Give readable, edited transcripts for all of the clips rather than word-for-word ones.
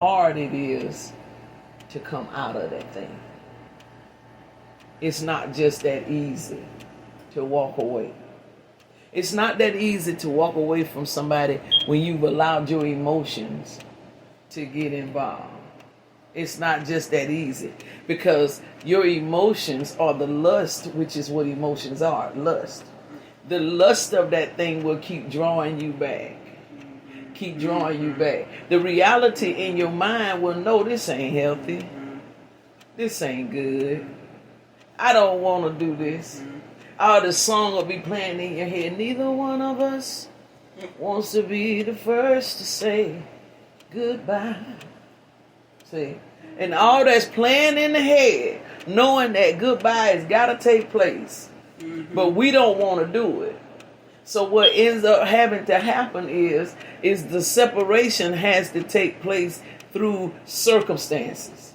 hard it is to come out of that thing. It's not just that easy to walk away. It's not that easy to walk away from somebody when you've allowed your emotions to get involved. It's not just that easy, because your emotions are the lust, which is what emotions are, lust. The lust of that thing will keep drawing you back. Keep drawing you back. The reality in your mind will know this ain't healthy. This ain't good. I don't want to do this. Oh, the song will be playing in your head. Neither one of us wants to be the first to say goodbye. See? And all that's playing in the head, knowing that goodbye has got to take place. But we don't want to do it. So what ends up having to happen is the separation has to take place through circumstances.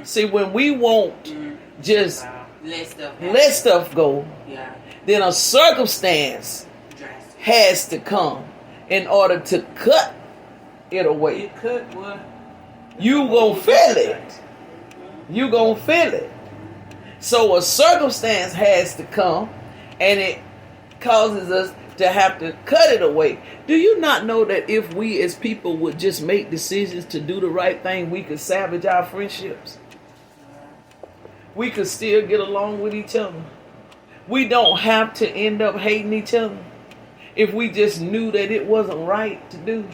See, when we won't just let stuff go, then a circumstance has to come in order to cut it away. You gonna feel it. You gonna feel it. So a circumstance has to come, and it causes us to have to cut it away. Do you not know that if we as people would just make decisions to do the right thing, we could salvage our friendships? We could still get along with each other. We don't have to end up hating each other if we just knew that it wasn't right to do.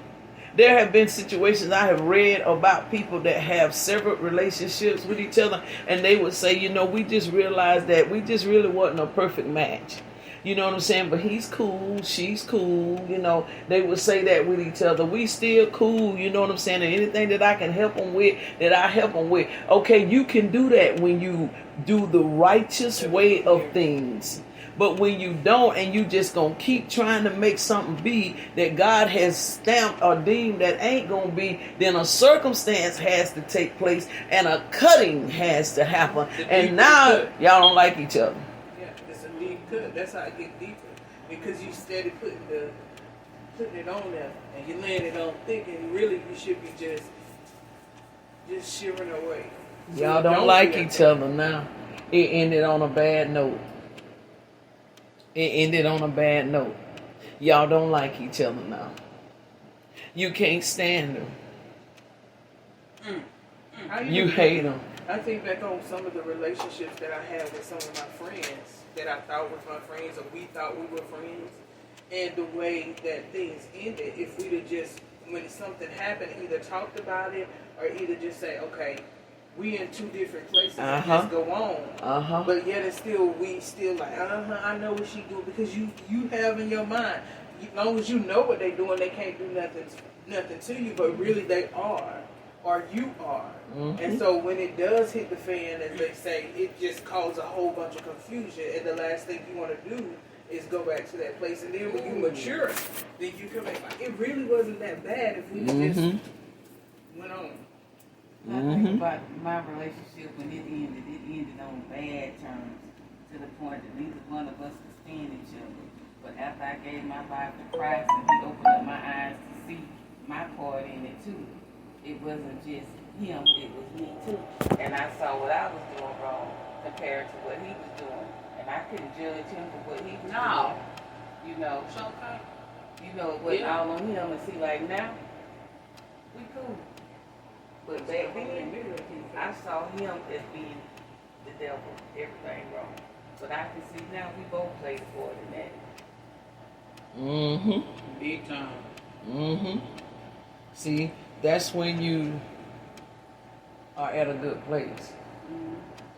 There have been situations I have read about people that have several relationships with each other, and they would say, we just realized that we just really wasn't a perfect match. You know what I'm saying? But he's cool, she's cool, They would say that with each other. We still cool, you know what I'm saying? And anything that I can help them with, that I help them with. Okay, you can do that when you do the righteous way of things. But when you don't, and you just gonna keep trying to make something be that God has stamped or deemed that ain't gonna be, then a circumstance has to take place and a cutting has to happen. And now y'all don't like each other. Cut. That's how it get deeper, because you steady putting it on there, and you laying it on thick, and really you should be just shivering away. So y'all don't like each other now. It ended on a bad note. Y'all don't like each other now. You can't stand them. You hate them. I think back on some of the relationships that I had with some of my friends that I thought was my friends, or we thought we were friends, and the way that things ended. If we'd have just, when something happened, either talked about it or either just say, okay, we in two different places and just go on. But yet we still like, I know what she doing, because you have in your mind, as long as you know what they doing, they can't do nothing to you, but really they are. Or you are. And so when it does hit the fan, as they say, it just causes a whole bunch of confusion, and the last thing you want to do is go back to that place. And then when you mature, then you come back like, it really wasn't that bad if we just went on. I think about my relationship when it ended on bad terms, to the point that neither one of us could stand each other. But after I gave my life to Christ and he opened up my eyes to see my part in it too, it wasn't just him, it was me too. And I saw what I was doing wrong compared to what he was doing. And I couldn't judge him for what he was doing. It wasn't all on him. And see, like now, we cool. But back then, I saw him as being the devil, everything wrong. But I can see now we both played a part in that. Big time. See, that's when you are at a good place.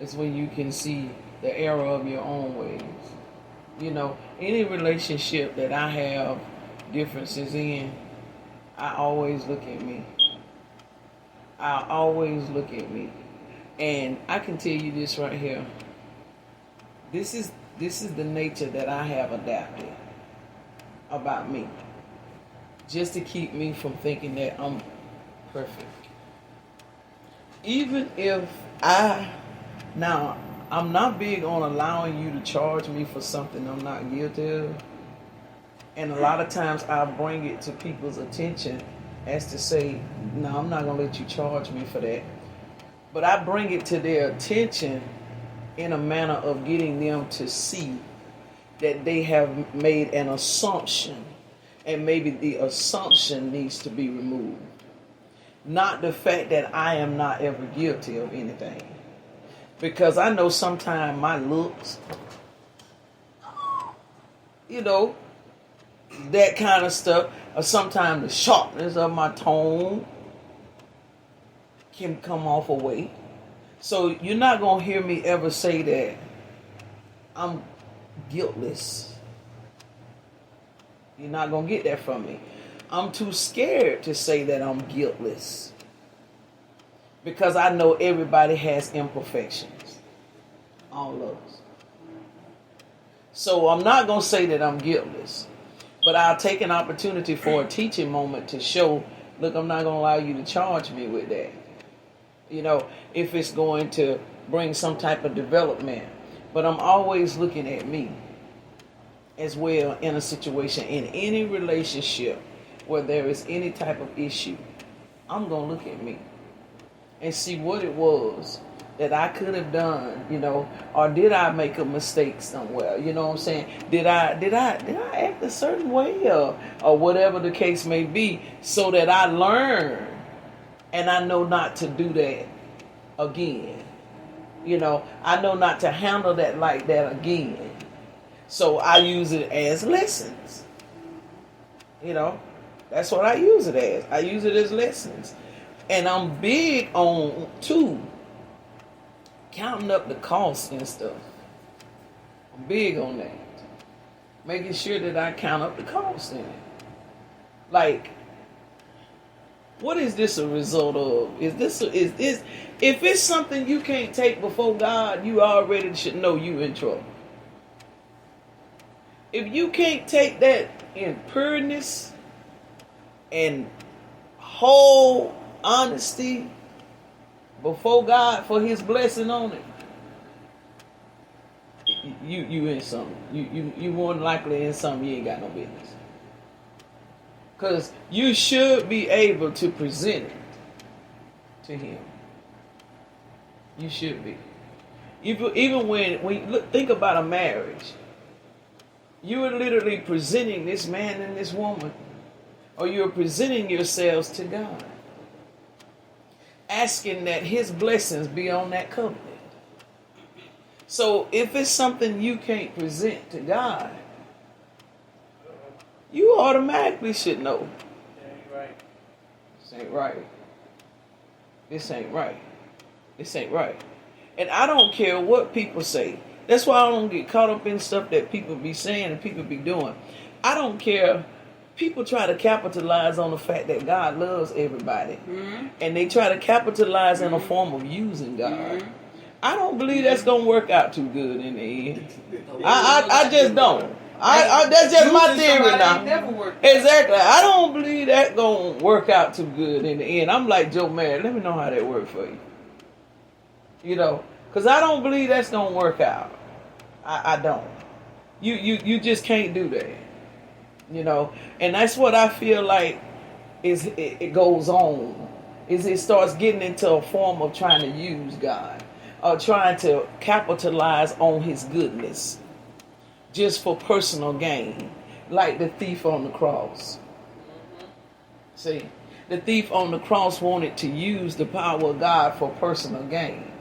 It's when you can see the error of your own ways. Any relationship that I have differences in, I always look at me. And I can tell you this right here. This is the nature that I have adapted about me, just to keep me from thinking that I'm perfect. Even if I'm not big on allowing you to charge me for something I'm not guilty of. And a lot of times I bring it to people's attention as to say, no, I'm not going to let you charge me for that. But I bring it to their attention in a manner of getting them to see that they have made an assumption, and maybe the assumption needs to be removed. Not the fact that I am not ever guilty of anything. Because I know sometimes my looks, you know, that kind of stuff, or sometimes the sharpness of my tone can come off away. So you're not going to hear me ever say that I'm guiltless. You're not going to get that from me. I'm too scared to say that I'm guiltless. Because I know everybody has imperfections. All of us. So I'm not going to say that I'm guiltless. But I'll take an opportunity for a teaching moment to show, look, I'm not going to allow you to charge me with that. You know, if it's going to bring some type of development. But I'm always looking at me as well in a situation, in any relationship where there is any type of issue. I'm going to look at me and see what it was that I could have done, you know, or did I make a mistake somewhere? You know what I'm saying? Did I act a certain way or whatever the case may be, so that I learn and I know not to do that again. You know, I know not to handle that like that again. So I use it as lessons. You know, that's what I use it as. I use it as lessons. And I'm big on, too, counting up the costs and stuff. I'm big on that. Making sure that I count up the costs in it. Like, what is this a result of? If it's something you can't take before God, you already should know you in trouble. If you can't take that in pureness and whole honesty before God for His blessing on it, you in something. You more than likely in something you ain't got no business. Because you should be able to present it to Him. You should be. Even when you look, think about a marriage. You are literally presenting this man and this woman, or you are presenting yourselves to God, asking that His blessings be on that covenant. So if it's something you can't present to God, you automatically should know. This ain't right. This ain't right. This ain't right. And I don't care what people say. That's why I don't get caught up in stuff that people be saying and people be doing. I don't care. People try to capitalize on the fact that God loves everybody. Mm-hmm. And they try to capitalize in a form of using God. Mm-hmm. I don't believe that's going to work out too good in the end. I just don't. That's just my theory now. Exactly. I don't believe that going to work out too good in the end. I'm like Joe Mayer. Let me know how that worked for you. You know, because I don't believe that's going to work out. I don't. You just can't do that. You know, and that's what I feel like it goes on. Is it starts getting into a form of trying to use God, or trying to capitalize on His goodness just for personal gain, like the thief on the cross. Mm-hmm. See, the thief on the cross wanted to use the power of God for personal gain.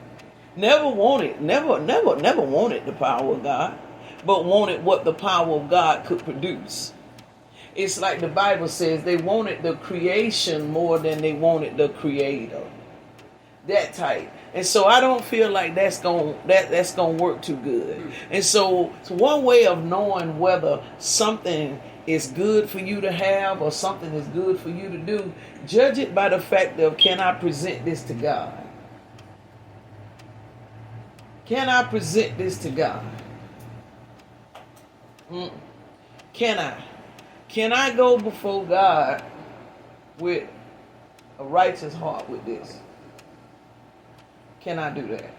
Never wanted the power of God, but wanted what the power of God could produce. It's like the Bible says, they wanted the creation more than they wanted the Creator. That type. And so I don't feel like that's gonna work too good. And so one way of knowing whether something is good for you to have or something is good for you to do, judge it by the fact of, can I present this to God? Can I present this to God? Can I? Can I go before God with a righteous heart with this? Can I do that?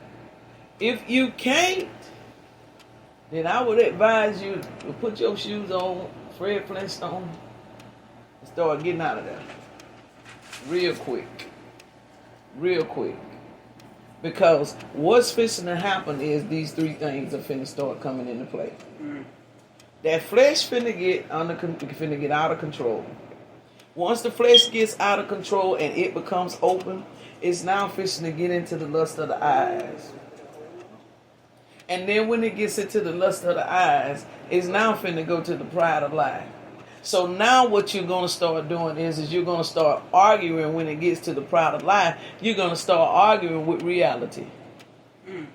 If you can't, then I would advise you to put your shoes on, Fred Flintstone, and start getting out of there. real quick. Real quick. Because what's fixing to happen is these three things are finna start coming into play. That flesh finna get out of control. Once the flesh gets out of control and it becomes open, it's now fixing to get into the lust of the eyes. And then when it gets into the lust of the eyes, it's now finna go to the pride of life. So now what you're going to start doing is you're going to start arguing when it gets to the pride of life. You're going to start arguing with reality. And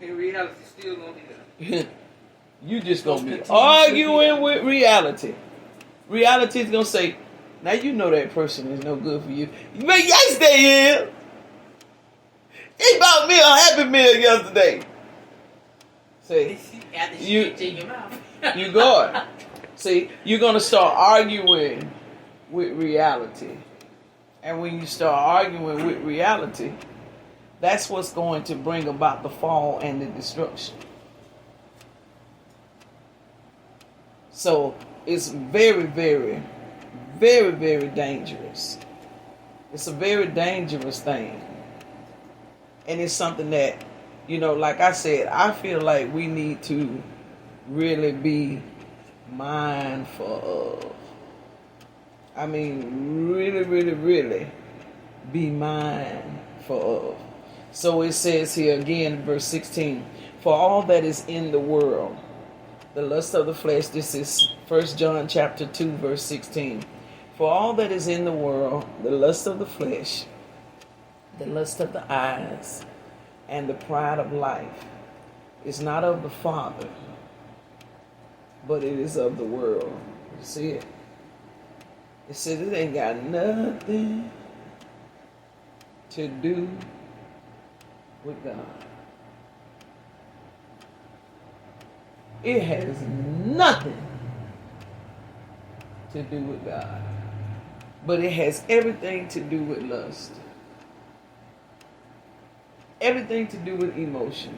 reality still going to be there. You just going to be arguing with reality. Reality is going to say, now you know that person is no good for you. But yes, they is. He bought me a Happy Meal yesterday. Say, you go it. See, you're going to start arguing with reality. And when you start arguing with reality, that's what's going to bring about the fall and the destruction. So it's very, very, very, very dangerous. It's a very dangerous thing. And it's something that, like I said, I feel like we need to really be mindful of. I mean, really, really, really be mindful of. So it says here again, verse 16, for all that is in the world, the lust of the flesh, this is 1 John chapter 2, verse 16. For all that is in the world, the lust of the flesh, the lust of the eyes, and the pride of life is not of the Father, but it is of the world. You see it? It says it ain't got nothing to do with God. It has nothing to do with God. But it has everything to do with lust. Everything to do with emotion.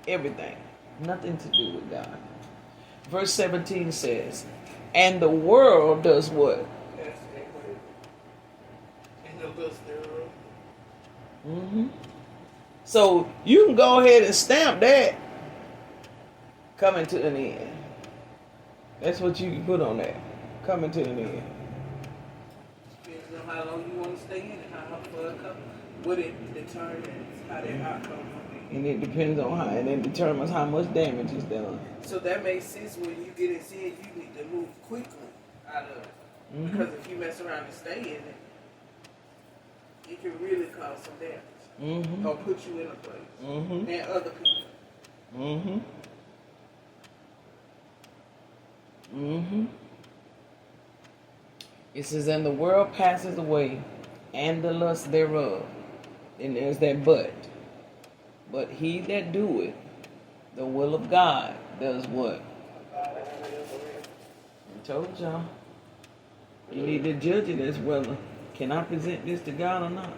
Everything. Nothing to do with God. Verse 17 says, and the world does what? And the lust thereof. So you can go ahead and stamp that coming to an end. That's what you can put on that. Coming to an end. Depends on how long you want to stay in it, how far it comes. What it determines how that outcome will be. And it depends on how, and it determines how much damage is done. So that makes sense when you get in sin, you need to move quickly out of it. Because if you mess around and stay in it, it can really cause some damage. Or put you in a place. And other people. It says, and the world passes away, and the lust thereof. And there's that but. But he that doeth the will of God does what? I told y'all. You need to judge it as whether, can I present this to God or not?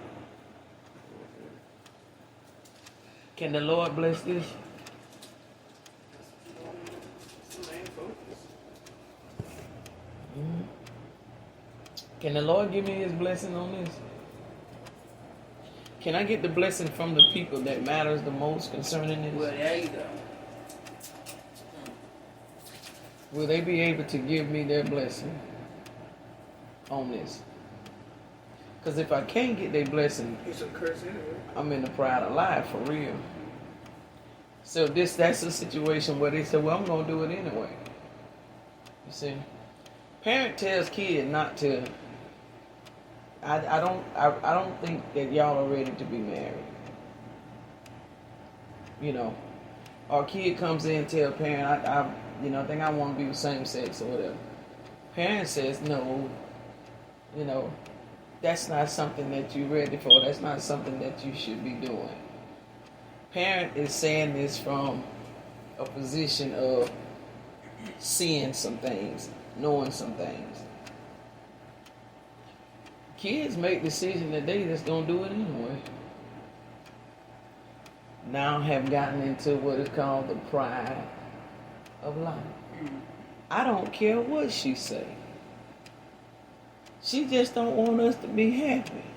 Can the Lord bless this? Can the Lord give me his blessing on this? Can I get the blessing from the people that matters the most concerning this? Well, there you go. Will they be able to give me their blessing on this? Because if I can't get their blessing, It's a curse anyway. I'm in the pride of life for real. So that's a situation where they say, well, I'm going to do it anyway. You see? Parent tells kid not to. I don't think that y'all are ready to be married. Or kid comes in and tell parent, I think I want to be with same sex or whatever. Parent says no. That's not something that you're ready for. That's not something that you should be doing. Parent is saying this from a position of seeing some things, knowing some things. Kids make decisions today that's going to do it anyway. Now have gotten into what is called the pride of life. I don't care what she say. She just don't want us to be happy.